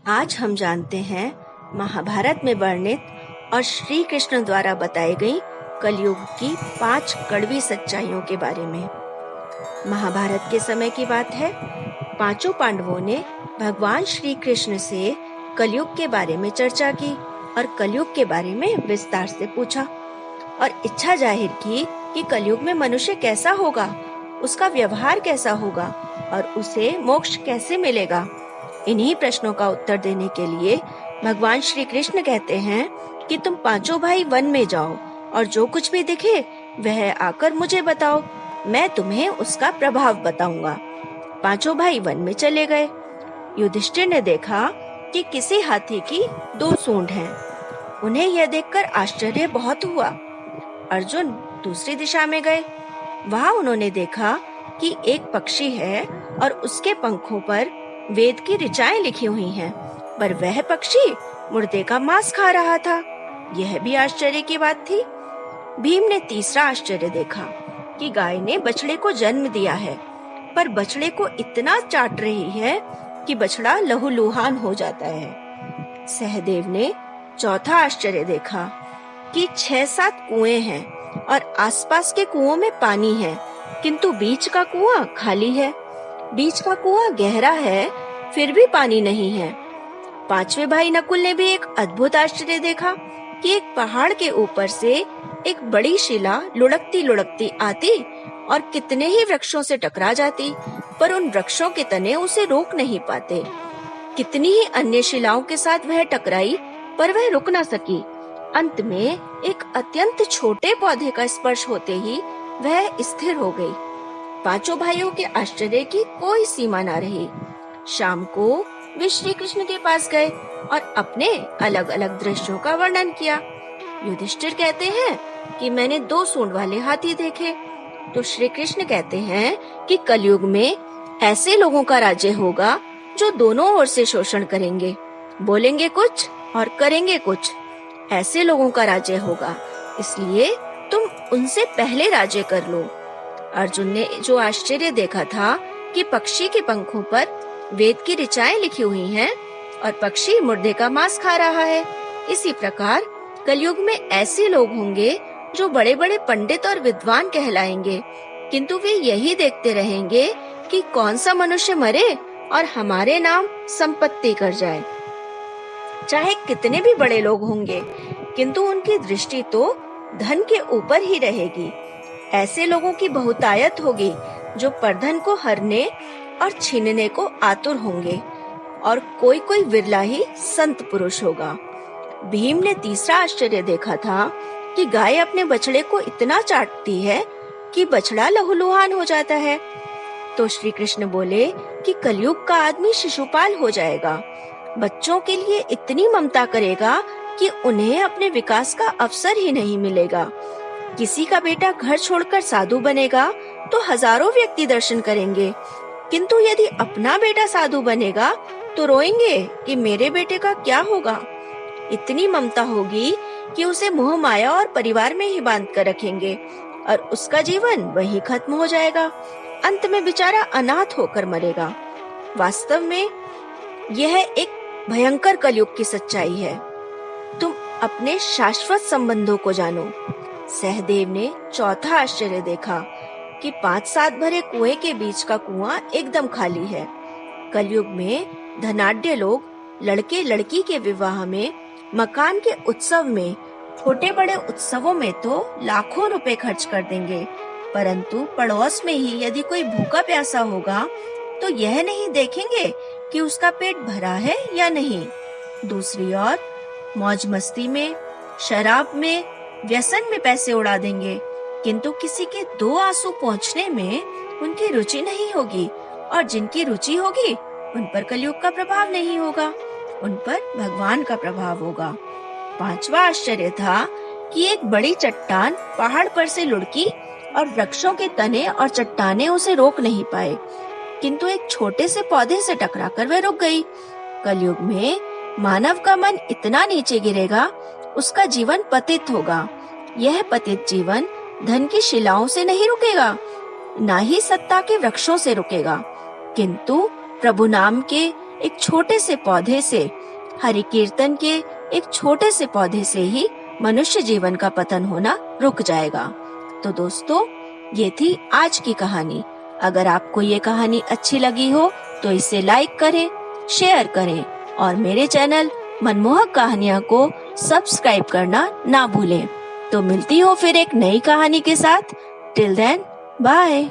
आज हम जानते हैं महाभारत में वर्णित और श्री कृष्ण द्वारा बताई गई कलयुग की 5 कड़वी सच्चाइयों के बारे में। महाभारत के समय की बात है। पांचों पांडवों ने भगवान श्री कृष्ण से कलयुग के बारे में चर्चा की और कलयुग के बारे में विस्तार से पूछा और इच्छा जाहिर की कि कलयुग में मनुष्य कैसा होगा, उसका व्यवहार कैसा होगा और उसे मोक्ष कैसे मिलेगा। इन्हीं प्रश्नों का उत्तर देने के लिए भगवान श्री कृष्ण कहते हैं कि तुम पांचों भाई वन में जाओ और जो कुछ भी दिखे वह आकर मुझे बताओ, मैं तुम्हें उसका प्रभाव बताऊंगा। पांचों भाई वन में चले गए। युधिष्ठिर ने देखा कि किसी हाथी की 2 सूंड हैं। उन्हें यह देखकर आश्चर्य बहुत हुआ। अर्जुन दूसरी दिशा में गए। वहाँ उन्होंने देखा कि एक पक्षी है और उसके पंखों पर वेद की ऋचाएं लिखी हुई हैं, पर वह पक्षी मुर्दे का मांस खा रहा था। यह भी आश्चर्य की बात थी। भीम ने तीसरा आश्चर्य देखा कि गाय ने बछड़े को जन्म दिया है, पर बछड़े को इतना चाट रही है कि बछड़ा लहूलुहान हो जाता है। सहदेव ने चौथा आश्चर्य देखा कि 6-7 कुएं हैं और आसपास के कुओं में पानी है, किंतु बीच का कुआं खाली है। बीच का कुआं गहरा है, फिर भी पानी नहीं है। पांचवे भाई नकुल ने भी एक अद्भुत आश्चर्य देखा कि एक पहाड़ के ऊपर से एक बड़ी शिला लुढ़कती लुढ़कती आती और कितने ही वृक्षों से टकरा जाती, पर उन वृक्षों के तने उसे रोक नहीं पाते। कितनी ही अन्य शिलाओं के साथ वह टकराई, पर वह रुक न सकी। अंत में एक अत्यंत छोटे पौधे का स्पर्श होते ही वह स्थिर हो गई। पांचों भाइयों के आश्चर्य की कोई सीमा न रही। शाम को वे श्री कृष्ण के पास गए और अपने अलग अलग दृश्यों का वर्णन किया। युधिष्ठिर कहते हैं कि मैंने 2 सूंड वाले हाथी देखे, तो श्री कृष्ण कहते हैं कि कलयुग में ऐसे लोगों का राज्य होगा जो दोनों ओर से शोषण करेंगे, बोलेंगे कुछ और करेंगे कुछ। ऐसे लोगों का राज्य होगा, इसलिए तुम उनसे पहले राज्य कर लो। अर्जुन ने जो आश्चर्य देखा था कि पक्षी के पंखों पर वेद की ऋचाएं लिखी हुई हैं और पक्षी मुर्दे का मांस खा रहा है, इसी प्रकार कलयुग में ऐसे लोग होंगे जो बड़े बड़े पंडित और विद्वान कहलाएंगे, किंतु वे यही देखते रहेंगे कि कौन सा मनुष्य मरे और हमारे नाम संपत्ति कर जाए। चाहे कितने भी बड़े लोग होंगे, किंतु उनकी दृष्टि तो धन के ऊपर ही रहेगी। ऐसे लोगों की बहुतायत होगी जो परधन को हरने और छीनने को आतुर होंगे, और कोई कोई विरला ही संत पुरुष होगा। भीम ने तीसरा आश्चर्य देखा था कि गाय अपने बछड़े को इतना चाटती है कि बछड़ा लहूलुहान हो जाता है। तो श्री कृष्ण बोले कि कलयुग का आदमी शिशुपाल हो जाएगा, बच्चों के लिए इतनी ममता करेगा कि उन्हें अपने विकास का अवसर ही नहीं मिलेगा। किसी का बेटा घर छोड़कर साधु बनेगा तो हजारों व्यक्ति दर्शन करेंगे, किंतु यदि अपना बेटा साधु बनेगा तो रोएंगे कि मेरे बेटे का क्या होगा। इतनी ममता होगी कि उसे मोह माया और परिवार में ही बांध कर रखेंगे और उसका जीवन वहीं खत्म हो जाएगा। अंत में बेचारा अनाथ होकर मरेगा। वास्तव में यह एक भयंकर कलयुग की सच्चाई है। तुम अपने शाश्वत संबंधों को जानो। सहदेव ने चौथा आश्चर्य देखा कि 5-7 भरे कुएं के बीच का कुआं एकदम खाली है। कलयुग में धनाढ्य लोग लड़के लड़की के विवाह में, मकान के उत्सव में, छोटे बड़े उत्सवों में तो लाखों रुपए खर्च कर देंगे, परंतु पड़ोस में ही यदि कोई भूखा प्यासा होगा तो यह नहीं देखेंगे कि उसका पेट भरा है या नहीं। दूसरी ओर मौज मस्ती में, शराब में, व्यसन में पैसे उड़ा देंगे, किंतु किसी के 2 आंसू पहुँचने में उनकी रुचि नहीं होगी, और जिनकी रुचि होगी उन पर कलयुग का प्रभाव नहीं होगा, उन पर भगवान का प्रभाव होगा। 5वां आश्चर्य था कि एक बड़ी चट्टान पहाड़ पर से लुढ़की और वृक्षों के तने और चट्टाने उसे रोक नहीं पाए, किंतु एक छोटे से पौधे से टकराकर वह रुक गई। कलयुग में मानव का मन इतना नीचे गिरेगा, उसका जीवन पतित होगा। यह पतित जीवन धन की शिलाओं से नहीं रुकेगा, ना ही सत्ता के वृक्षों से रुकेगा, किंतु प्रभु नाम के एक छोटे से पौधे से, हरि कीर्तन के एक छोटे से पौधे से ही मनुष्य जीवन का पतन होना रुक जाएगा। तो दोस्तों, ये थी आज की कहानी। अगर आपको ये कहानी अच्छी लगी हो तो इसे लाइक करें, शेयर करें और मेरे चैनल मनमोहक कहानियाँ को सब्सक्राइब करना ना भूलें। तो मिलती हूँ फिर एक नई कहानी के साथ। Till then, bye.